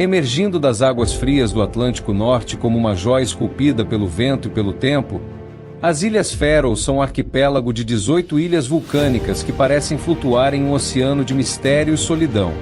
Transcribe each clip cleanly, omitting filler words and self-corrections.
Emergindo das águas frias do Atlântico Norte como uma joia esculpida pelo vento e pelo tempo, as Ilhas Faroe são um arquipélago de 18 ilhas vulcânicas que parecem flutuar em um oceano de mistério e solidão.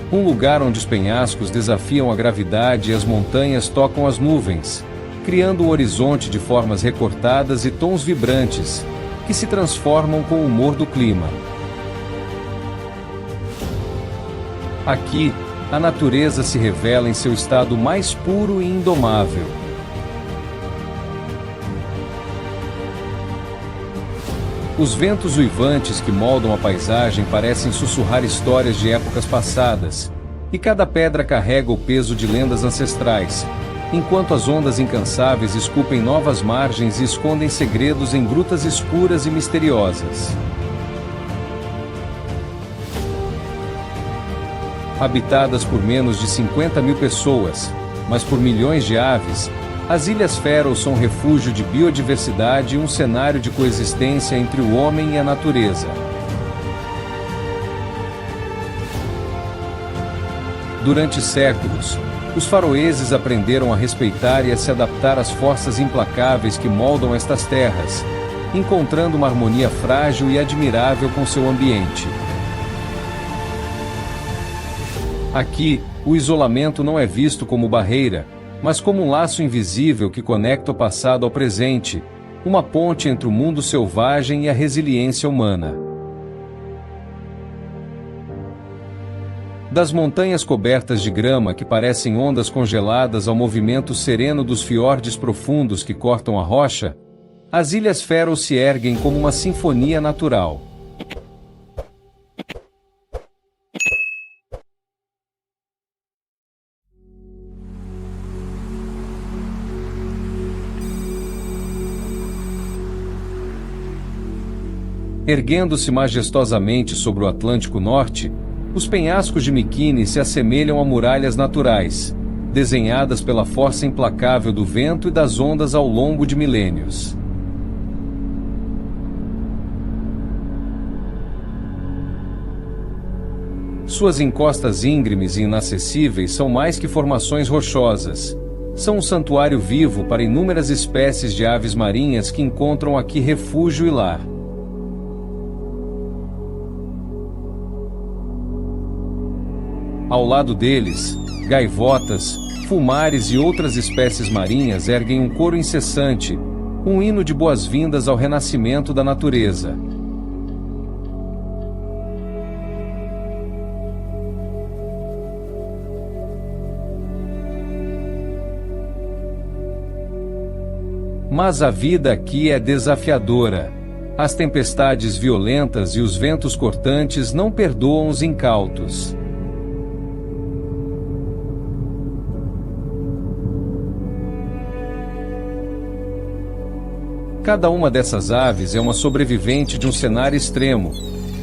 Um lugar onde os penhascos desafiam a gravidade e as montanhas tocam as nuvens, criando um horizonte de formas recortadas e tons vibrantes, que se transformam com o humor do clima. Aqui, a natureza se revela em seu estado mais puro e indomável. Os ventos uivantes que moldam a paisagem parecem sussurrar histórias de épocas passadas, e cada pedra carrega o peso de lendas ancestrais, enquanto as ondas incansáveis esculpem novas margens e escondem segredos em grutas escuras e misteriosas. Habitadas por menos de 50 mil pessoas, mas por milhões de aves, as Ilhas Faroe são um refúgio de biodiversidade e um cenário de coexistência entre o homem e a natureza. Durante séculos, os faroeses aprenderam a respeitar e a se adaptar às forças implacáveis que moldam estas terras, encontrando uma harmonia frágil e admirável com seu ambiente. Aqui, o isolamento não é visto como barreira, mas como um laço invisível que conecta o passado ao presente, uma ponte entre o mundo selvagem e a resiliência humana. Das montanhas cobertas de grama que parecem ondas congeladas ao movimento sereno dos fiordes profundos que cortam a rocha, as Ilhas Faroe se erguem como uma sinfonia natural. Erguendo-se majestosamente sobre o Atlântico Norte, os penhascos de Mykiné se assemelham a muralhas naturais, desenhadas pela força implacável do vento e das ondas ao longo de milênios. Suas encostas íngremes e inacessíveis são mais que formações rochosas. São um santuário vivo para inúmeras espécies de aves marinhas que encontram aqui refúgio e lar. Ao lado deles, gaivotas, fulmares e outras espécies marinhas erguem um coro incessante, um hino de boas-vindas ao renascimento da natureza. Mas a vida aqui é desafiadora. As tempestades violentas e os ventos cortantes não perdoam os incautos. Cada uma dessas aves é uma sobrevivente de um cenário extremo,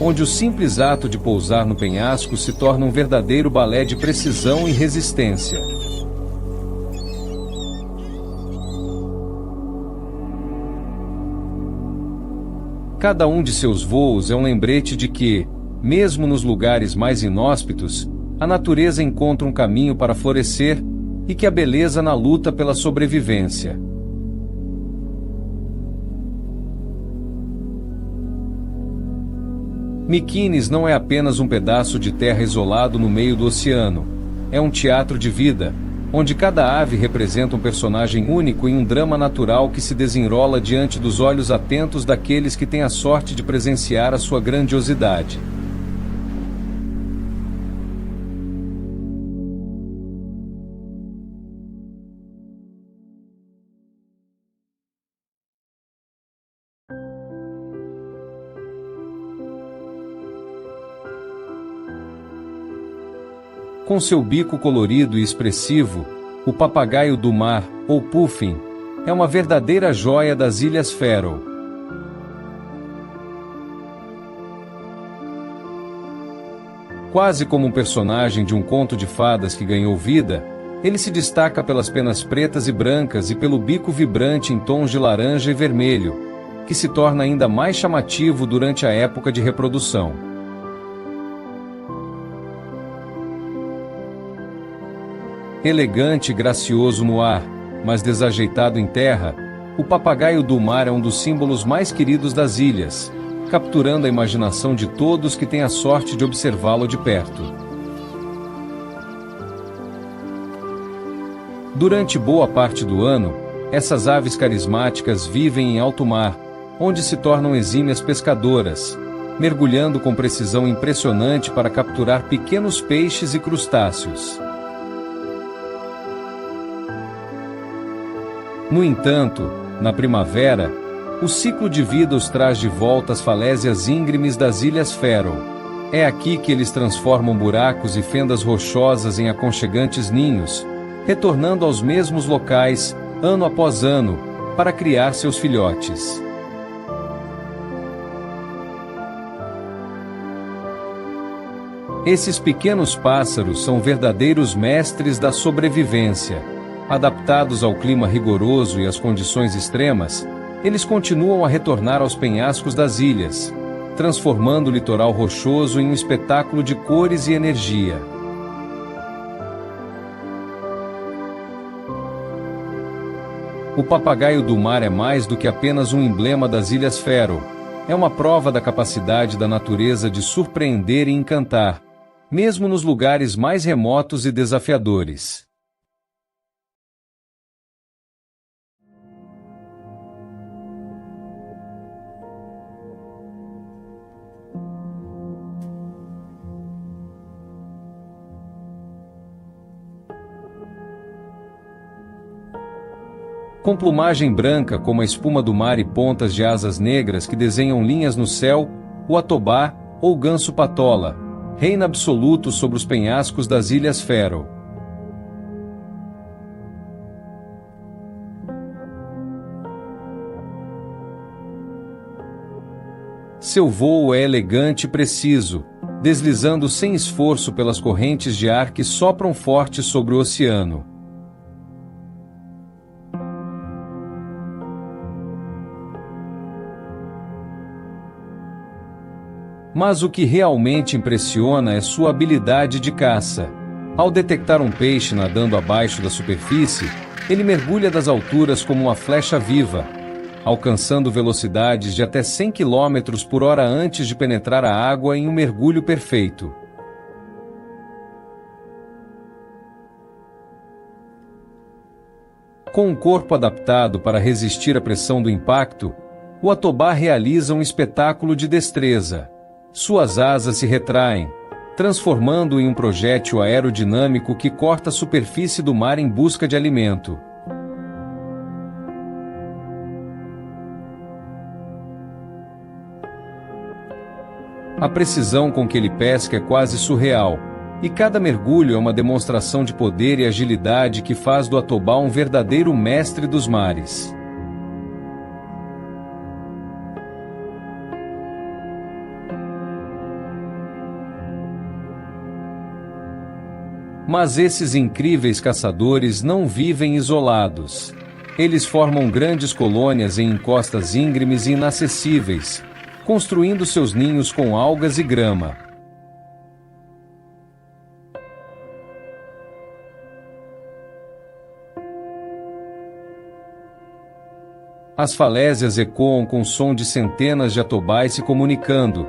onde o simples ato de pousar no penhasco se torna um verdadeiro balé de precisão e resistência. Cada um de seus voos é um lembrete de que, mesmo nos lugares mais inóspitos, a natureza encontra um caminho para florescer e que a beleza na luta pela sobrevivência. Mykiné não é apenas um pedaço de terra isolado no meio do oceano. É um teatro de vida, onde cada ave representa um personagem único em um drama natural que se desenrola diante dos olhos atentos daqueles que têm a sorte de presenciar a sua grandiosidade. Com seu bico colorido e expressivo, o papagaio do mar, ou puffin, é uma verdadeira joia das Ilhas Faroe. Quase como um personagem de um conto de fadas que ganhou vida, ele se destaca pelas penas pretas e brancas e pelo bico vibrante em tons de laranja e vermelho, que se torna ainda mais chamativo durante a época de reprodução. Elegante e gracioso no ar, mas desajeitado em terra, o papagaio do mar é um dos símbolos mais queridos das ilhas, capturando a imaginação de todos que têm a sorte de observá-lo de perto. Durante boa parte do ano, essas aves carismáticas vivem em alto mar, onde se tornam exímias pescadoras, mergulhando com precisão impressionante para capturar pequenos peixes e crustáceos. No entanto, na primavera, o ciclo de vida os traz de volta às falésias íngremes das Ilhas Faroe. É aqui que eles transformam buracos e fendas rochosas em aconchegantes ninhos, retornando aos mesmos locais, ano após ano, para criar seus filhotes. Esses pequenos pássaros são verdadeiros mestres da sobrevivência. Adaptados ao clima rigoroso e às condições extremas, eles continuam a retornar aos penhascos das ilhas, transformando o litoral rochoso em um espetáculo de cores e energia. O papagaio do mar é mais do que apenas um emblema das Ilhas Faroe. É uma prova da capacidade da natureza de surpreender e encantar, mesmo nos lugares mais remotos e desafiadores. Com plumagem branca como a espuma do mar e pontas de asas negras que desenham linhas no céu, o atobá, ou ganso-patola, reina absoluto sobre os penhascos das Ilhas Faroe. Seu voo é elegante e preciso, deslizando sem esforço pelas correntes de ar que sopram forte sobre o oceano. Mas o que realmente impressiona é sua habilidade de caça. Ao detectar um peixe nadando abaixo da superfície, ele mergulha das alturas como uma flecha viva, alcançando velocidades de até 100 km por hora antes de penetrar a água em um mergulho perfeito. Com um corpo adaptado para resistir à pressão do impacto, o atobá realiza um espetáculo de destreza. Suas asas se retraem, transformando-o em um projétil aerodinâmico que corta a superfície do mar em busca de alimento. A precisão com que ele pesca é quase surreal, e cada mergulho é uma demonstração de poder e agilidade que faz do atobá um verdadeiro mestre dos mares. Mas esses incríveis caçadores não vivem isolados. Eles formam grandes colônias em encostas íngremes e inacessíveis, construindo seus ninhos com algas e grama. As falésias ecoam com o som de centenas de atobás se comunicando,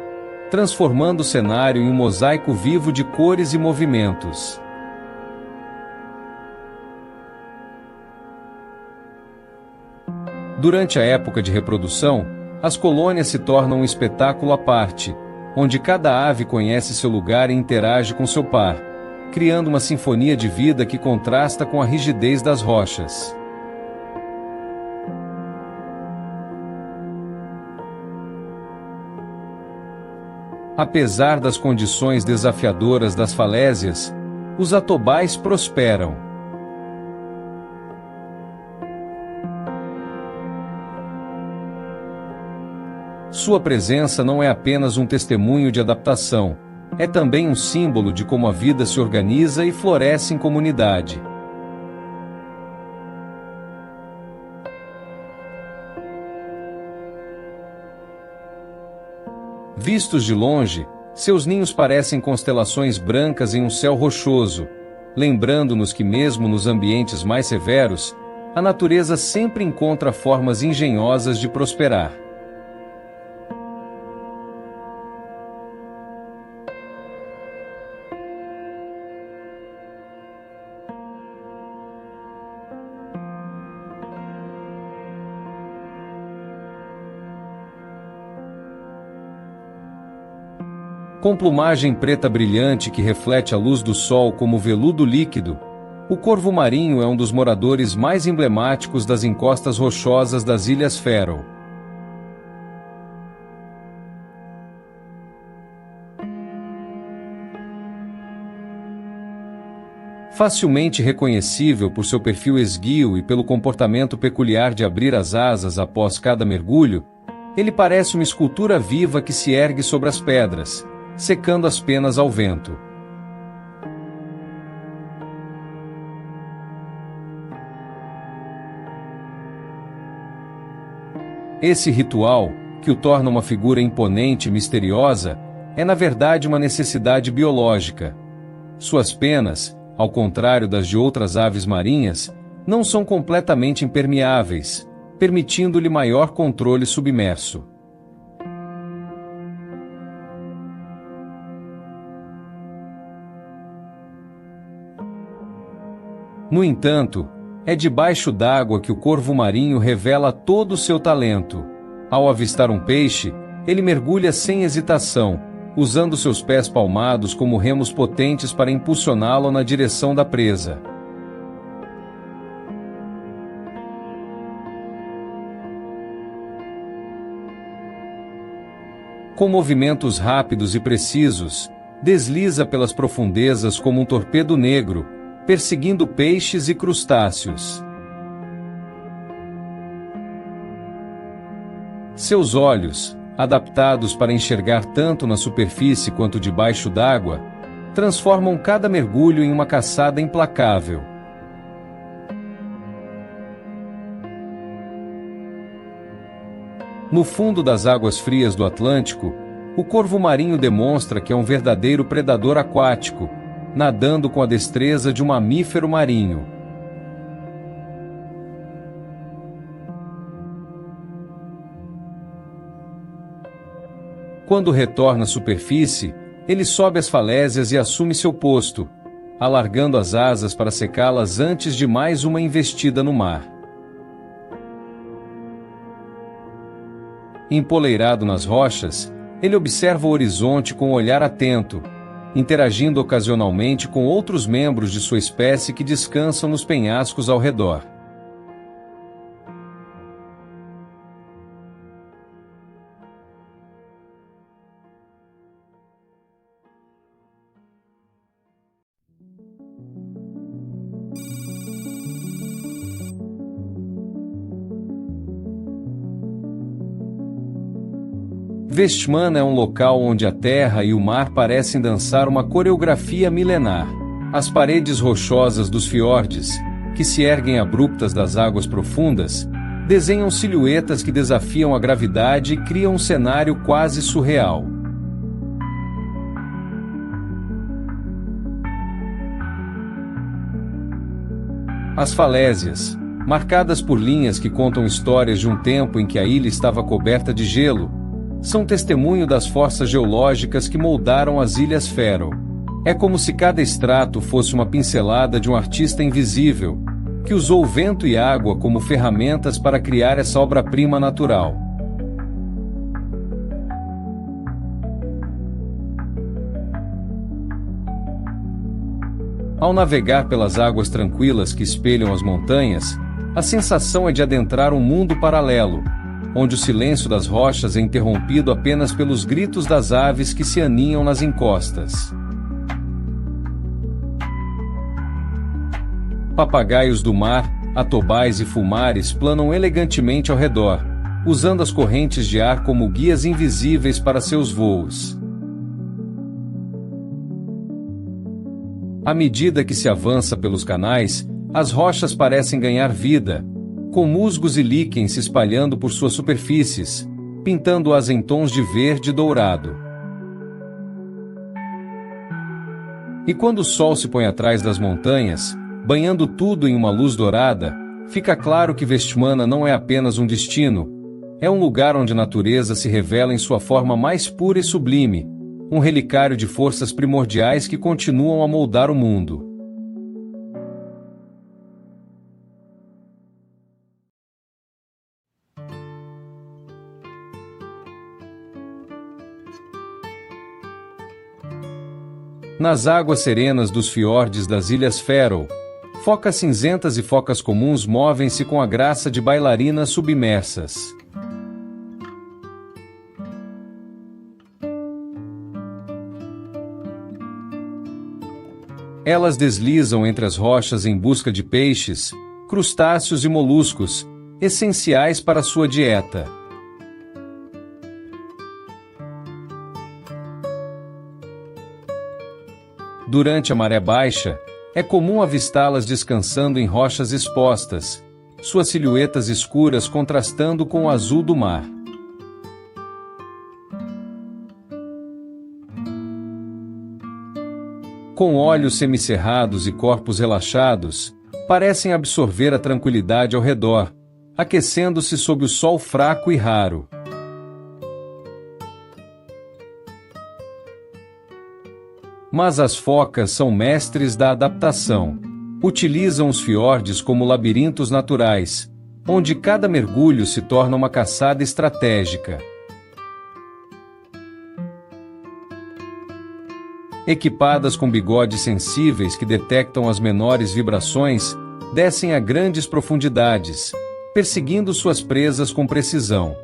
transformando o cenário em um mosaico vivo de cores e movimentos. Durante a época de reprodução, as colônias se tornam um espetáculo à parte, onde cada ave conhece seu lugar e interage com seu par, criando uma sinfonia de vida que contrasta com a rigidez das rochas. Apesar das condições desafiadoras das falésias, os atobás prosperam. Sua presença não é apenas um testemunho de adaptação, é também um símbolo de como a vida se organiza e floresce em comunidade. Vistos de longe, seus ninhos parecem constelações brancas em um céu rochoso, lembrando-nos que mesmo nos ambientes mais severos, a natureza sempre encontra formas engenhosas de prosperar. Com plumagem preta brilhante que reflete a luz do sol como veludo líquido, o corvo-marinho é um dos moradores mais emblemáticos das encostas rochosas das Ilhas Faroe. Facilmente reconhecível por seu perfil esguio e pelo comportamento peculiar de abrir as asas após cada mergulho, ele parece uma escultura viva que se ergue sobre as pedras, secando as penas ao vento. Esse ritual, que o torna uma figura imponente e misteriosa, é na verdade uma necessidade biológica. Suas penas, ao contrário das de outras aves marinhas, não são completamente impermeáveis, permitindo-lhe maior controle submerso. No entanto, é debaixo d'água que o corvo-marinho revela todo o seu talento. Ao avistar um peixe, ele mergulha sem hesitação, usando seus pés palmados como remos potentes para impulsioná-lo na direção da presa. Com movimentos rápidos e precisos, desliza pelas profundezas como um torpedo negro, perseguindo peixes e crustáceos. Seus olhos, adaptados para enxergar tanto na superfície quanto debaixo d'água, transformam cada mergulho em uma caçada implacável. No fundo das águas frias do Atlântico, o corvo-marinho demonstra que é um verdadeiro predador aquático, nadando com a destreza de um mamífero marinho. Quando retorna à superfície, ele sobe as falésias e assume seu posto, alargando as asas para secá-las antes de mais uma investida no mar. Empoleirado nas rochas, ele observa o horizonte com um olhar atento, interagindo ocasionalmente com outros membros de sua espécie que descansam nos penhascos ao redor. Vestmanna é um local onde a terra e o mar parecem dançar uma coreografia milenar. As paredes rochosas dos fiordes, que se erguem abruptas das águas profundas, desenham silhuetas que desafiam a gravidade e criam um cenário quase surreal. As falésias, marcadas por linhas que contam histórias de um tempo em que a ilha estava coberta de gelo, são testemunho das forças geológicas que moldaram as Ilhas Faroe. É como se cada extrato fosse uma pincelada de um artista invisível, que usou vento e água como ferramentas para criar essa obra-prima natural. Ao navegar pelas águas tranquilas que espelham as montanhas, a sensação é de adentrar um mundo paralelo, onde o silêncio das rochas é interrompido apenas pelos gritos das aves que se aninham nas encostas. Papagaios do mar, atobais e fulmares planam elegantemente ao redor, usando as correntes de ar como guias invisíveis para seus voos. À medida que se avança pelos canais, as rochas parecem ganhar vida, com musgos e líquens se espalhando por suas superfícies, pintando-as em tons de verde dourado. E quando o sol se põe atrás das montanhas, banhando tudo em uma luz dourada, fica claro que Vestmana não é apenas um destino, é um lugar onde a natureza se revela em sua forma mais pura e sublime, um relicário de forças primordiais que continuam a moldar o mundo. Nas águas serenas dos fiordes das Ilhas Faroe, focas cinzentas e focas comuns movem-se com a graça de bailarinas submersas. Elas deslizam entre as rochas em busca de peixes, crustáceos e moluscos, essenciais para sua dieta. Durante a maré baixa, é comum avistá-las descansando em rochas expostas, suas silhuetas escuras contrastando com o azul do mar. Com olhos semicerrados e corpos relaxados, parecem absorver a tranquilidade ao redor, aquecendo-se sob o sol fraco e raro. Mas as focas são mestres da adaptação. Utilizam os fiordes como labirintos naturais, onde cada mergulho se torna uma caçada estratégica. Equipadas com bigodes sensíveis que detectam as menores vibrações, descem a grandes profundidades, perseguindo suas presas com precisão.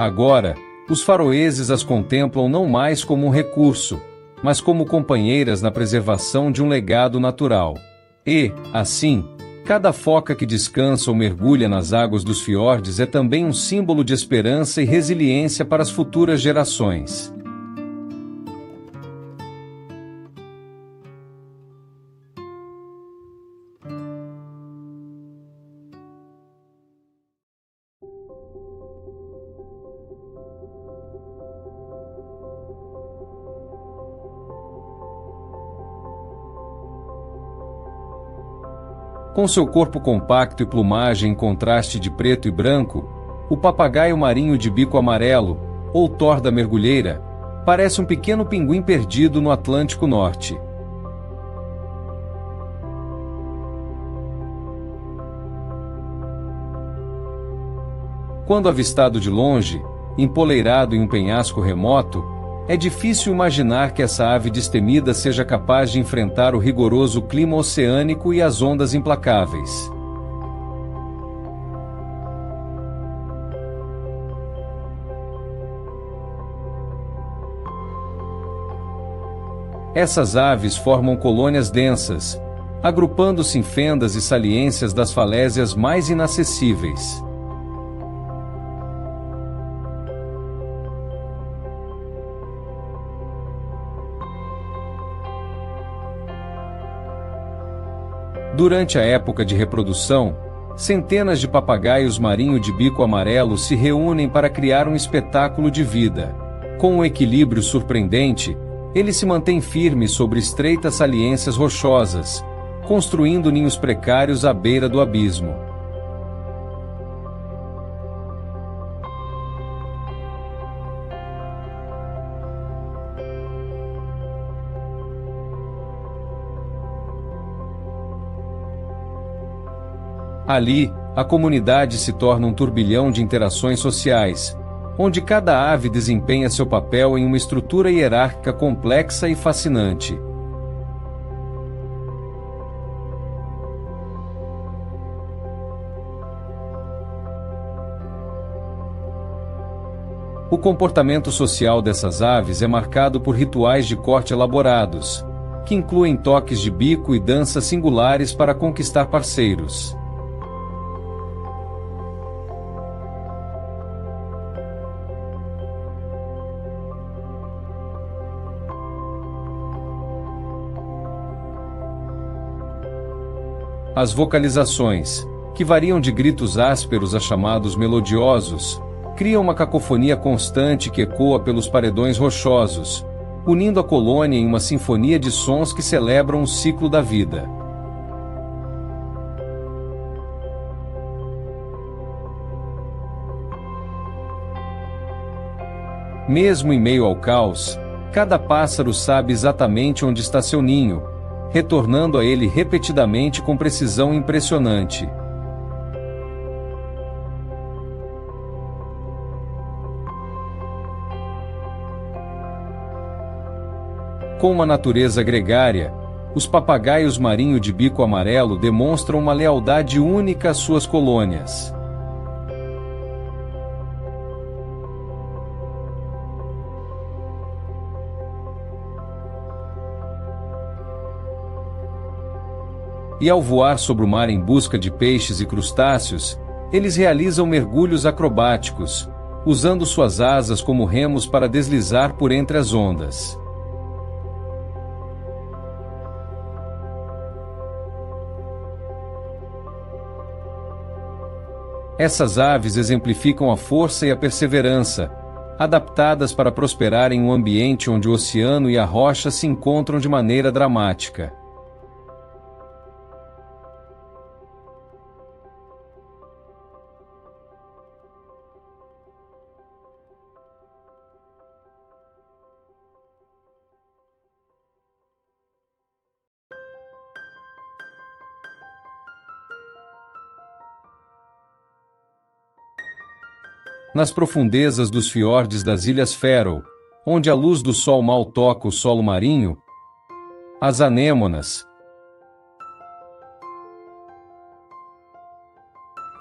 Agora, os faroeses as contemplam não mais como um recurso, mas como companheiras na preservação de um legado natural. E, assim, cada foca que descansa ou mergulha nas águas dos fiordes é também um símbolo de esperança e resiliência para as futuras gerações. Com seu corpo compacto e plumagem em contraste de preto e branco, o papagaio marinho de bico amarelo, ou torda mergulheira, parece um pequeno pinguim perdido no Atlântico Norte. Quando avistado de longe, empoleirado em um penhasco remoto, é difícil imaginar que essa ave destemida seja capaz de enfrentar o rigoroso clima oceânico e as ondas implacáveis. Essas aves formam colônias densas, agrupando-se em fendas e saliências das falésias mais inacessíveis. Durante a época de reprodução, centenas de papagaios marinho de bico amarelo se reúnem para criar um espetáculo de vida. Com um equilíbrio surpreendente, eles se mantêm firmes sobre estreitas saliências rochosas, construindo ninhos precários à beira do abismo. Ali, a comunidade se torna um turbilhão de interações sociais, onde cada ave desempenha seu papel em uma estrutura hierárquica complexa e fascinante. O comportamento social dessas aves é marcado por rituais de corte elaborados, que incluem toques de bico e danças singulares para conquistar parceiros. As vocalizações, que variam de gritos ásperos a chamados melodiosos, criam uma cacofonia constante que ecoa pelos paredões rochosos, unindo a colônia em uma sinfonia de sons que celebram o ciclo da vida. Mesmo em meio ao caos, cada pássaro sabe exatamente onde está seu ninho, retornando a ele repetidamente com precisão impressionante. Com uma natureza gregária, os papagaios marinho de bico amarelo demonstram uma lealdade única às suas colônias. E ao voar sobre o mar em busca de peixes e crustáceos, eles realizam mergulhos acrobáticos, usando suas asas como remos para deslizar por entre as ondas. Essas aves exemplificam a força e a perseverança, adaptadas para prosperar em um ambiente onde o oceano e a rocha se encontram de maneira dramática. Nas profundezas dos fiordes das Ilhas Faroe, onde a luz do sol mal toca o solo marinho, as anêmonas,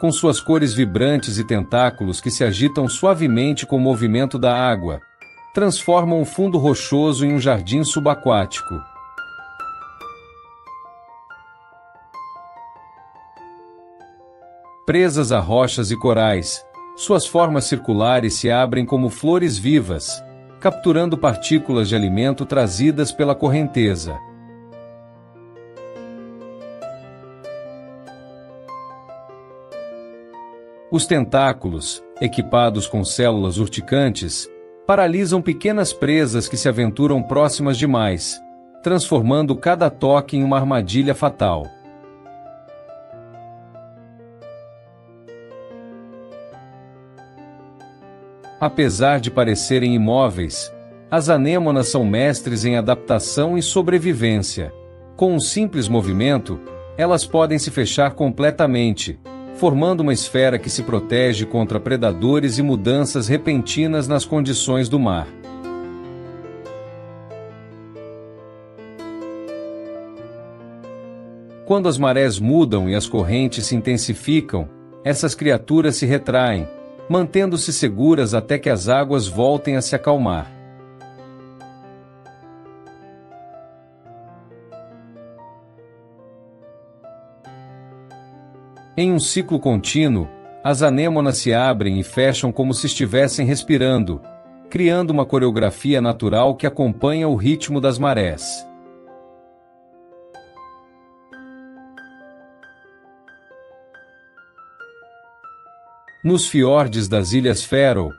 com suas cores vibrantes e tentáculos que se agitam suavemente com o movimento da água, transformam o fundo rochoso em um jardim subaquático. Presas a rochas e corais, suas formas circulares se abrem como flores vivas, capturando partículas de alimento trazidas pela correnteza. Os tentáculos, equipados com células urticantes, paralisam pequenas presas que se aventuram próximas demais, transformando cada toque em uma armadilha fatal. Apesar de parecerem imóveis, as anêmonas são mestres em adaptação e sobrevivência. Com um simples movimento, elas podem se fechar completamente, formando uma esfera que se protege contra predadores e mudanças repentinas nas condições do mar. Quando as marés mudam e as correntes se intensificam, essas criaturas se retraem, mantendo-se seguras até que as águas voltem a se acalmar. Em um ciclo contínuo, as anêmonas se abrem e fecham como se estivessem respirando, criando uma coreografia natural que acompanha o ritmo das marés. Nos fiordes das Ilhas Faroe,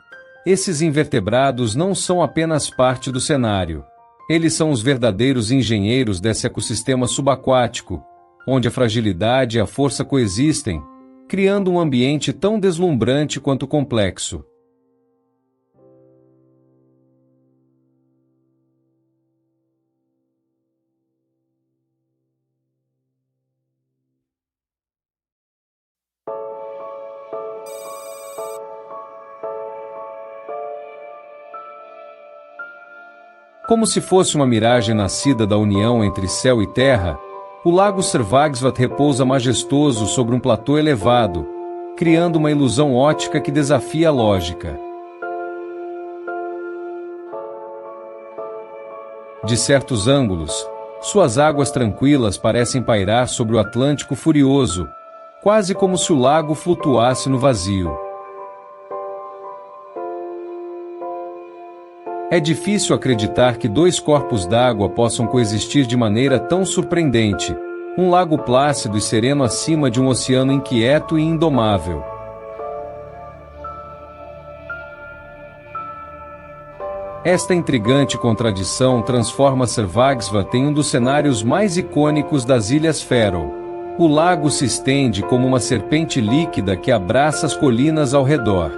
esses invertebrados não são apenas parte do cenário. Eles são os verdadeiros engenheiros desse ecossistema subaquático, onde a fragilidade e a força coexistem, criando um ambiente tão deslumbrante quanto complexo. Como se fosse uma miragem nascida da união entre céu e terra, o lago Sørvágsvatn repousa majestoso sobre um platô elevado, criando uma ilusão ótica que desafia a lógica. De certos ângulos, suas águas tranquilas parecem pairar sobre o Atlântico furioso, quase como se o lago flutuasse no vazio. É difícil acreditar que dois corpos d'água possam coexistir de maneira tão surpreendente, Um lago plácido e sereno acima de um oceano inquieto e indomável. Esta intrigante contradição transforma Servagsvat em um dos cenários mais icônicos das Ilhas Faroe. O lago se estende como uma serpente líquida que abraça as colinas ao redor.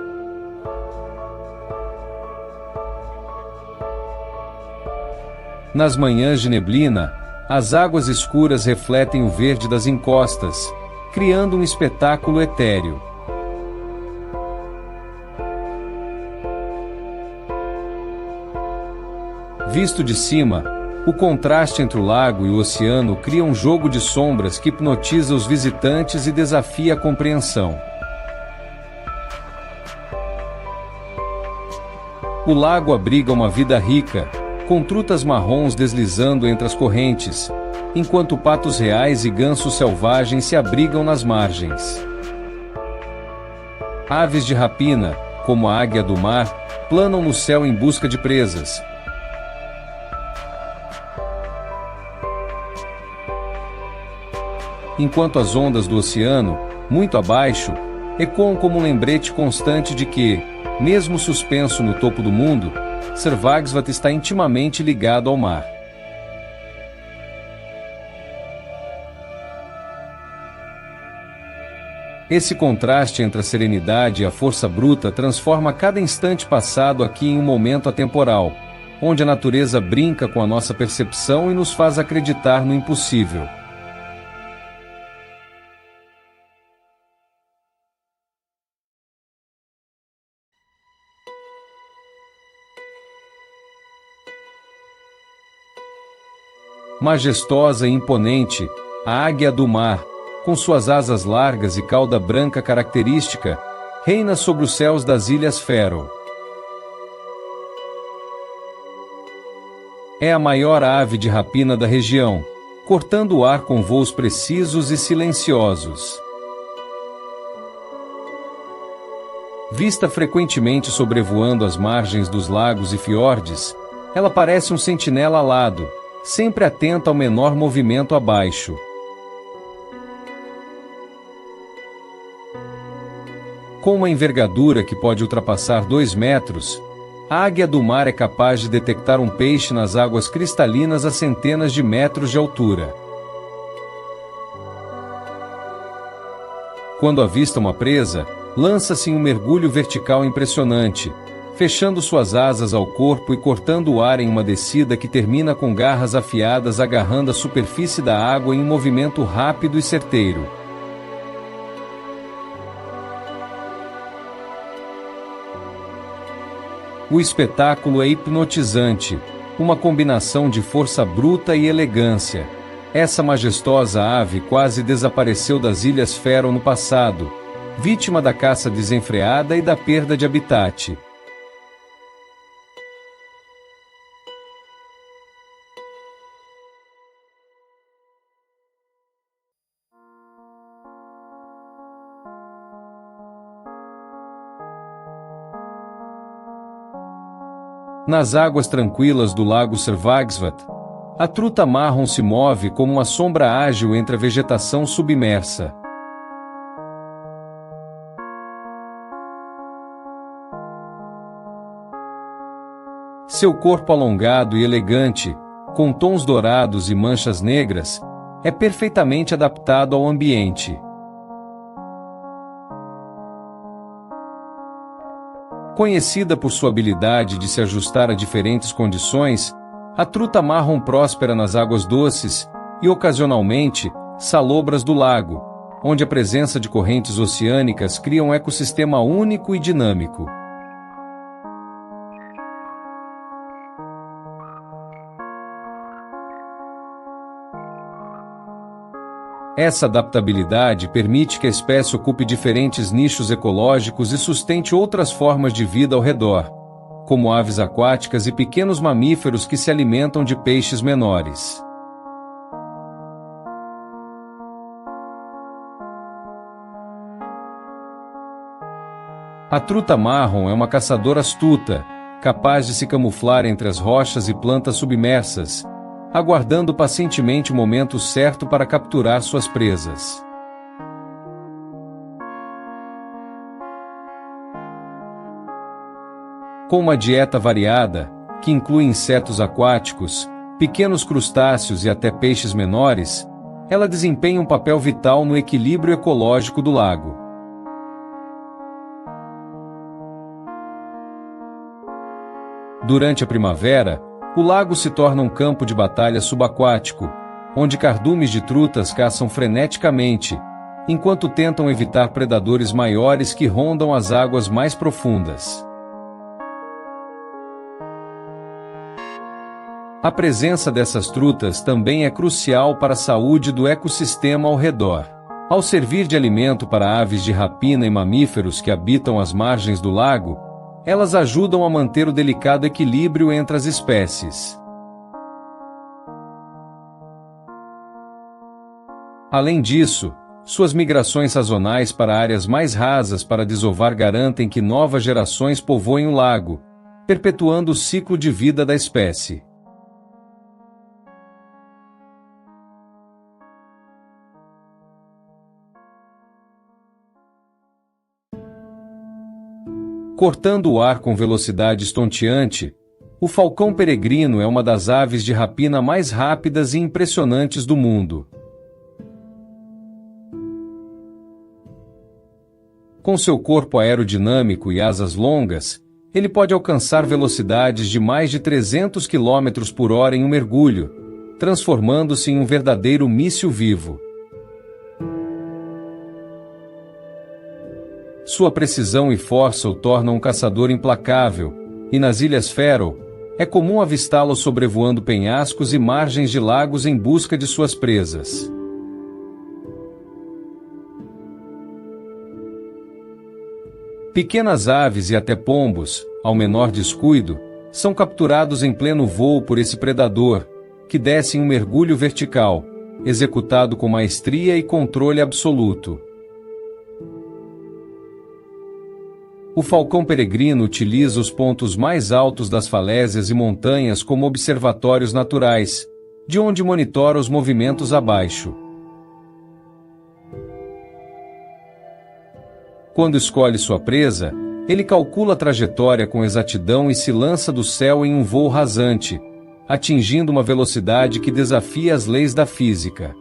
Nas manhãs de neblina, as águas escuras refletem o verde das encostas, criando um espetáculo etéreo. Visto de cima, o contraste entre o lago e o oceano cria um jogo de sombras que hipnotiza os visitantes e desafia a compreensão. O lago abriga uma vida rica, com trutas marrons deslizando entre as correntes, enquanto patos reais e gansos selvagens se abrigam nas margens. Aves de rapina, como a águia do mar, planam no céu em busca de presas. Enquanto as ondas do oceano, muito abaixo, ecoam como um lembrete constante de que, mesmo suspenso no topo do mundo, Servagsvat está intimamente ligado ao mar. Esse contraste entre a serenidade e a força bruta transforma cada instante passado aqui em um momento atemporal, onde a natureza brinca com a nossa percepção e nos faz acreditar no impossível. Majestosa e imponente, a águia do mar, com suas asas largas e cauda branca característica, reina sobre os céus das Ilhas Faroe. É a maior ave de rapina da região, cortando o ar com voos precisos e silenciosos. Vista frequentemente sobrevoando as margens dos lagos e fiordes, ela parece um sentinela alado, sempre atento ao menor movimento abaixo. Com uma envergadura que pode ultrapassar 2 metros, a águia do mar é capaz de detectar um peixe nas águas cristalinas a centenas de metros de altura. Quando avista uma presa, lança-se em um mergulho vertical impressionante, fechando suas asas ao corpo e cortando o ar em uma descida que termina com garras afiadas agarrando a superfície da água em um movimento rápido e certeiro. O espetáculo é hipnotizante, uma combinação de força bruta e elegância. Essa majestosa ave quase desapareceu das Ilhas Faroe no passado, vítima da caça desenfreada e da perda de habitat. Nas águas tranquilas do lago Servagsvat, a truta marrom se move como uma sombra ágil entre a vegetação submersa. Seu corpo alongado e elegante, com tons dourados e manchas negras, é perfeitamente adaptado ao ambiente. Conhecida por sua habilidade de se ajustar a diferentes condições, a truta marrom próspera nas águas doces e, ocasionalmente, salobras do lago, onde a presença de correntes oceânicas cria um ecossistema único e dinâmico. Essa adaptabilidade permite que a espécie ocupe diferentes nichos ecológicos e sustente outras formas de vida ao redor, como aves aquáticas e pequenos mamíferos que se alimentam de peixes menores. A truta marrom é uma caçadora astuta, capaz de se camuflar entre as rochas e plantas submersas, aguardando pacientemente o momento certo para capturar suas presas. Com uma dieta variada, que inclui insetos aquáticos, pequenos crustáceos e até peixes menores, ela desempenha um papel vital no equilíbrio ecológico do lago. Durante a primavera, o lago se torna um campo de batalha subaquático, onde cardumes de trutas caçam freneticamente, enquanto tentam evitar predadores maiores que rondam as águas mais profundas. A presença dessas trutas também é crucial para a saúde do ecossistema ao redor. Ao servir de alimento para aves de rapina e mamíferos que habitam as margens do lago, elas ajudam a manter o delicado equilíbrio entre as espécies. Além disso, suas migrações sazonais para áreas mais rasas para desovar garantem que novas gerações povoem o lago, perpetuando o ciclo de vida da espécie. Cortando o ar com velocidade estonteante, o falcão peregrino é uma das aves de rapina mais rápidas e impressionantes do mundo. Com seu corpo aerodinâmico e asas longas, ele pode alcançar velocidades de mais de 300 km por hora em um mergulho, transformando-se em um verdadeiro míssil vivo. Sua precisão e força o tornam um caçador implacável, e nas Ilhas Faroe, é comum avistá-lo sobrevoando penhascos e margens de lagos em busca de suas presas. Pequenas aves e até pombos, ao menor descuido, são capturados em pleno voo por esse predador, que desce em um mergulho vertical, executado com maestria e controle absoluto. O falcão peregrino utiliza os pontos mais altos das falésias e montanhas como observatórios naturais, de onde monitora os movimentos abaixo. Quando escolhe sua presa, ele calcula a trajetória com exatidão e se lança do céu em um voo rasante, atingindo uma velocidade que desafia as leis da física.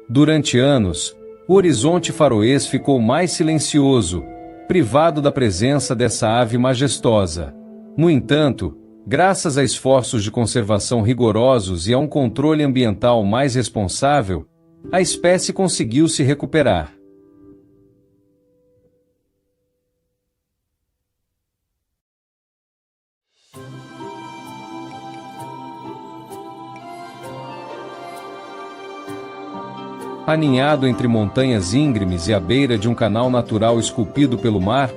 Durante anos, o horizonte faroês ficou mais silencioso, privado da presença dessa ave majestosa. No entanto, graças a esforços de conservação rigorosos e a um controle ambiental mais responsável, a espécie conseguiu se recuperar. Aninhado entre montanhas íngremes e à beira de um canal natural esculpido pelo mar,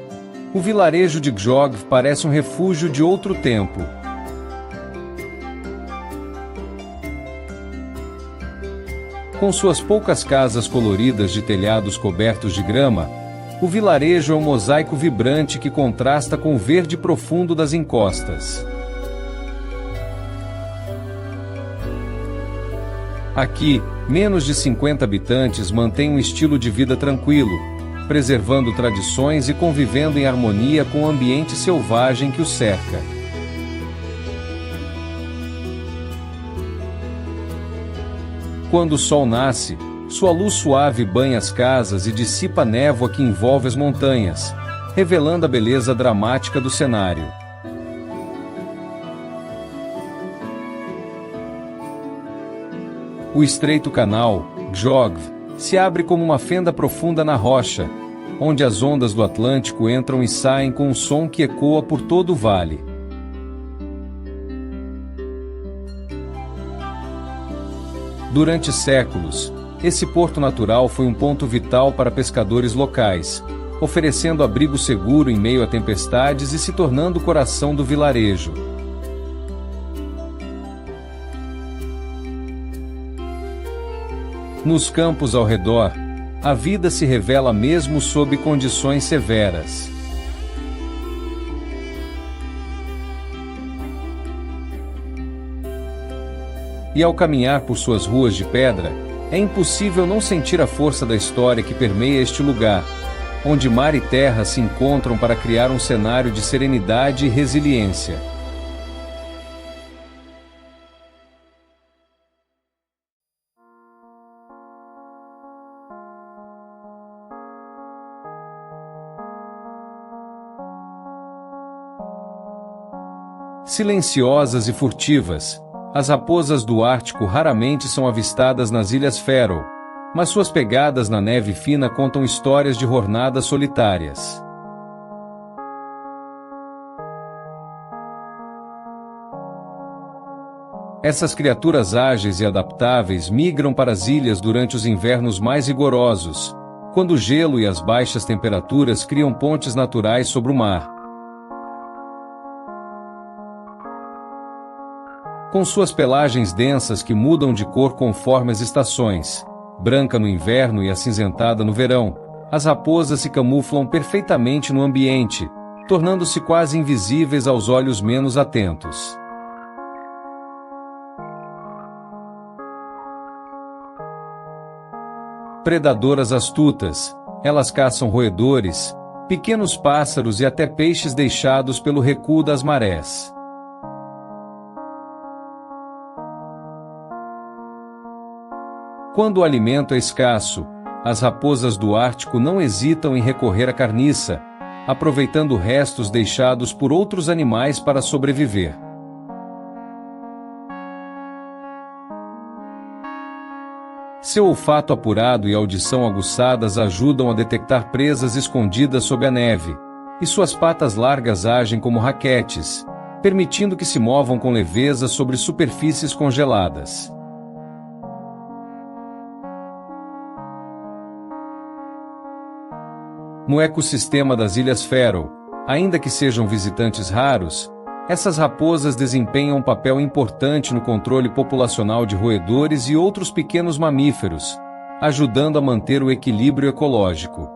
o vilarejo de Gjøgv parece um refúgio de outro tempo. Com suas poucas casas coloridas de telhados cobertos de grama, o vilarejo é um mosaico vibrante que contrasta com o verde profundo das encostas. Aqui, menos de 50 habitantes mantêm um estilo de vida tranquilo, preservando tradições e convivendo em harmonia com o ambiente selvagem que os cerca. Quando o sol nasce, sua luz suave banha as casas e dissipa a névoa que envolve as montanhas, revelando a beleza dramática do cenário. O estreito canal, Gjøgv, se abre como uma fenda profunda na rocha, onde as ondas do Atlântico entram e saem com um som que ecoa por todo o vale. Durante séculos, esse porto natural foi um ponto vital para pescadores locais, oferecendo abrigo seguro em meio a tempestades e se tornando o coração do vilarejo. Nos campos ao redor, a vida se revela mesmo sob condições severas. E ao caminhar por suas ruas de pedra, é impossível não sentir a força da história que permeia este lugar, onde mar e terra se encontram para criar um cenário de serenidade e resiliência. Silenciosas e furtivas, as raposas do Ártico raramente são avistadas nas Ilhas Faroe, mas suas pegadas na neve fina contam histórias de jornadas solitárias. Essas criaturas ágeis e adaptáveis migram para as ilhas durante os invernos mais rigorosos, quando o gelo e as baixas temperaturas criam pontes naturais sobre o mar. Com suas pelagens densas que mudam de cor conforme as estações, branca no inverno e acinzentada no verão, as raposas se camuflam perfeitamente no ambiente, tornando-se quase invisíveis aos olhos menos atentos. Predadoras astutas, elas caçam roedores, pequenos pássaros e até peixes deixados pelo recuo das marés. Quando o alimento é escasso, as raposas do Ártico não hesitam em recorrer à carniça, aproveitando restos deixados por outros animais para sobreviver. Seu olfato apurado e audição aguçadas ajudam a detectar presas escondidas sob a neve, e suas patas largas agem como raquetes, permitindo que se movam com leveza sobre superfícies congeladas. No ecossistema das Ilhas Faroe, ainda que sejam visitantes raros, essas raposas desempenham um papel importante no controle populacional de roedores e outros pequenos mamíferos, ajudando a manter o equilíbrio ecológico.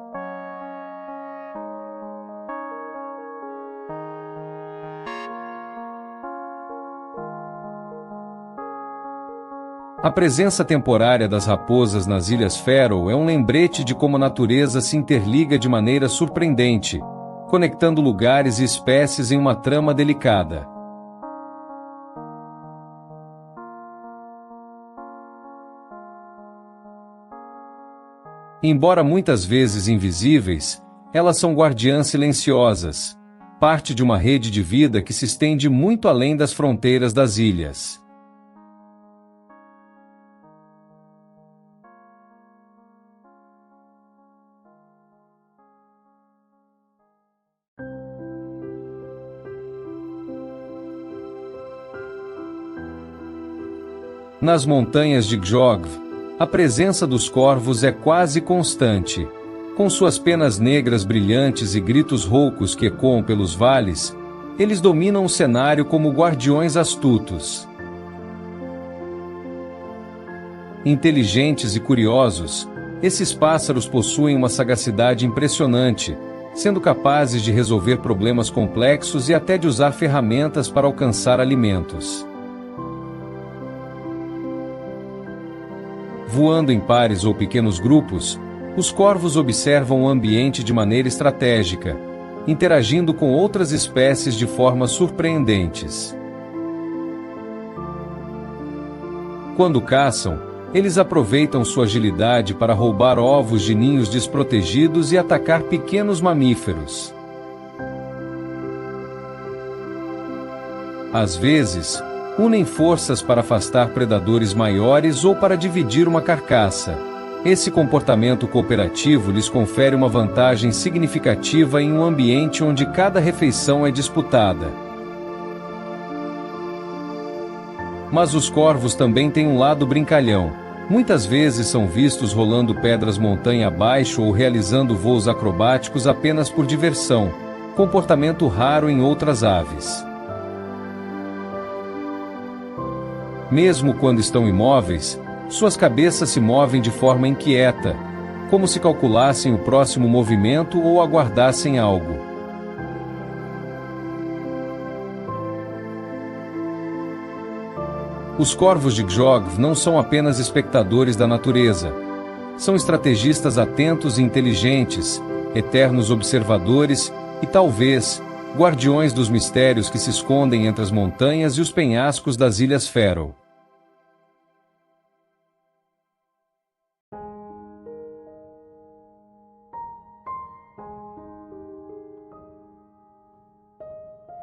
A presença temporária das raposas nas Ilhas Faroe é um lembrete de como a natureza se interliga de maneira surpreendente, conectando lugares e espécies em uma trama delicada. Embora muitas vezes invisíveis, elas são guardiãs silenciosas, parte de uma rede de vida que se estende muito além das fronteiras das ilhas. Nas montanhas de Gjogv, a presença dos corvos é quase constante. Com suas penas negras brilhantes e gritos roucos que ecoam pelos vales, eles dominam o cenário como guardiões astutos. Inteligentes e curiosos, esses pássaros possuem uma sagacidade impressionante, sendo capazes de resolver problemas complexos e até de usar ferramentas para alcançar alimentos. Voando em pares ou pequenos grupos, os corvos observam o ambiente de maneira estratégica, interagindo com outras espécies de formas surpreendentes. Quando caçam, eles aproveitam sua agilidade para roubar ovos de ninhos desprotegidos e atacar pequenos mamíferos. Às vezes, unem forças para afastar predadores maiores ou para dividir uma carcaça. Esse comportamento cooperativo lhes confere uma vantagem significativa em um ambiente onde cada refeição é disputada. Mas os corvos também têm um lado brincalhão. Muitas vezes são vistos rolando pedras montanha abaixo ou realizando voos acrobáticos apenas por diversão, comportamento raro em outras aves. Mesmo quando estão imóveis, suas cabeças se movem de forma inquieta, como se calculassem o próximo movimento ou aguardassem algo. Os corvos de Gjogv não são apenas espectadores da natureza. São estrategistas atentos e inteligentes, eternos observadores e, talvez, guardiões dos mistérios que se escondem entre as montanhas e os penhascos das Ilhas Faroe.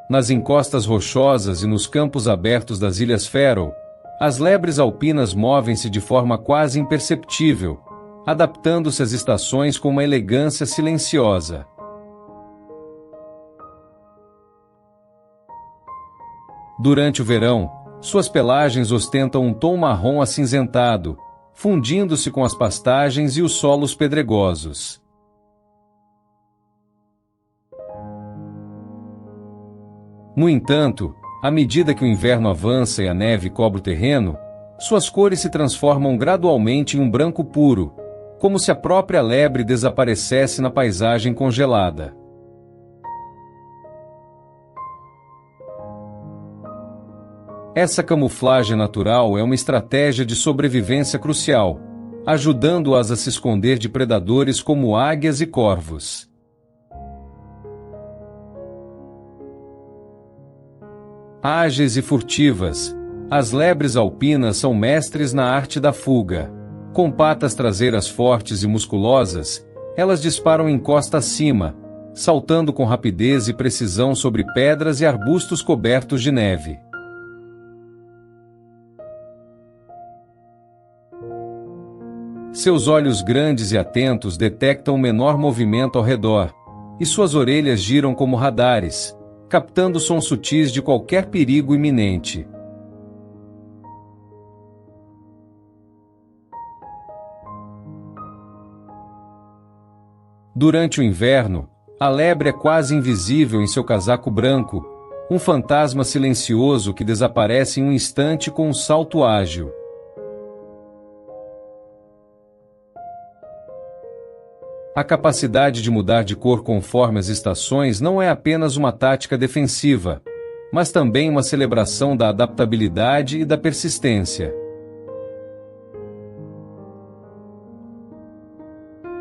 Nas encostas rochosas e nos campos abertos das Ilhas Faroe, as lebres alpinas movem-se de forma quase imperceptível, adaptando-se às estações com uma elegância silenciosa. Durante o verão, suas pelagens ostentam um tom marrom acinzentado, fundindo-se com as pastagens e os solos pedregosos. No entanto, à medida que o inverno avança e a neve cobre o terreno, suas cores se transformam gradualmente em um branco puro, como se a própria lebre desaparecesse na paisagem congelada. Essa camuflagem natural é uma estratégia de sobrevivência crucial, ajudando-as a se esconder de predadores como águias e corvos. Ágeis e furtivas, as lebres alpinas são mestres na arte da fuga. Com patas traseiras fortes e musculosas, elas disparam encosta acima, saltando com rapidez e precisão sobre pedras e arbustos cobertos de neve. Seus olhos grandes e atentos detectam o menor movimento ao redor, e suas orelhas giram como radares, captando sons sutis de qualquer perigo iminente. Durante o inverno, a lebre é quase invisível em seu casaco branco, um fantasma silencioso que desaparece em um instante com um salto ágil. A capacidade de mudar de cor conforme as estações não é apenas uma tática defensiva, mas também uma celebração da adaptabilidade e da persistência.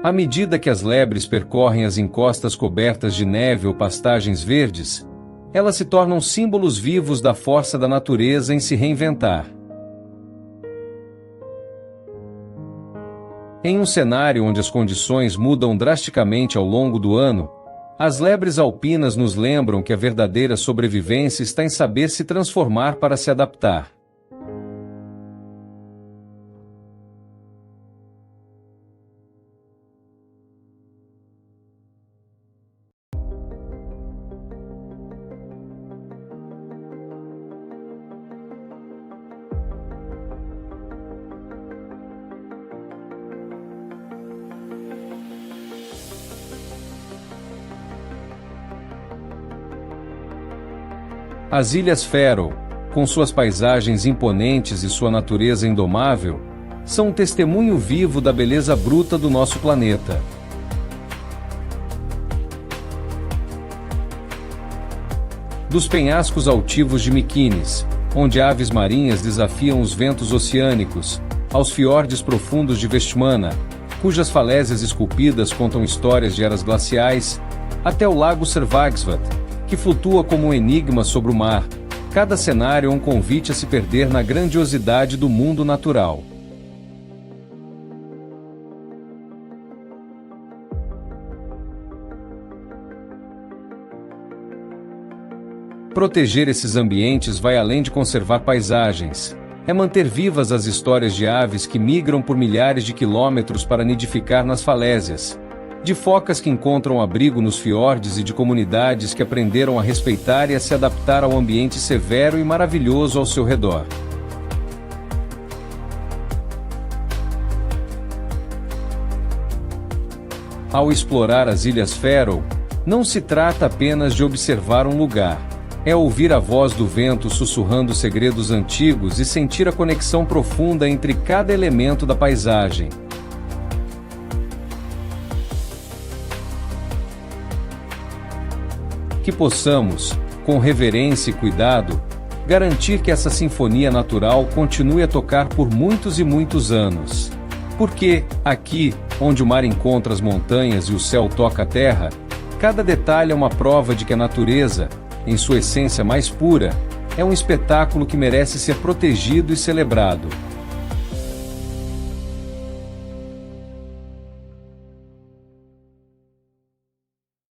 À medida que as lebres percorrem as encostas cobertas de neve ou pastagens verdes, elas se tornam símbolos vivos da força da natureza em se reinventar. Em um cenário onde as condições mudam drasticamente ao longo do ano, as lebres alpinas nos lembram que a verdadeira sobrevivência está em saber se transformar para se adaptar. As Ilhas Faroe, com suas paisagens imponentes e sua natureza indomável, são um testemunho vivo da beleza bruta do nosso planeta. Dos penhascos altivos de Mykines, onde aves marinhas desafiam os ventos oceânicos, aos fiordes profundos de Vestmanna, cujas falésias esculpidas contam histórias de eras glaciais, até o lago Sørvágsvatn, que flutua como um enigma sobre o mar, cada cenário é um convite a se perder na grandiosidade do mundo natural. Proteger esses ambientes vai além de conservar paisagens. É manter vivas as histórias de aves que migram por milhares de quilômetros para nidificar nas falésias, de focas que encontram abrigo nos fiordes e de comunidades que aprenderam a respeitar e a se adaptar ao ambiente severo e maravilhoso ao seu redor. Ao explorar as Ilhas Faroe, não se trata apenas de observar um lugar. É ouvir a voz do vento sussurrando segredos antigos e sentir a conexão profunda entre cada elemento da paisagem. Que possamos, com reverência e cuidado, garantir que essa sinfonia natural continue a tocar por muitos e muitos anos. Porque, aqui, onde o mar encontra as montanhas e o céu toca a terra, cada detalhe é uma prova de que a natureza, em sua essência mais pura, é um espetáculo que merece ser protegido e celebrado.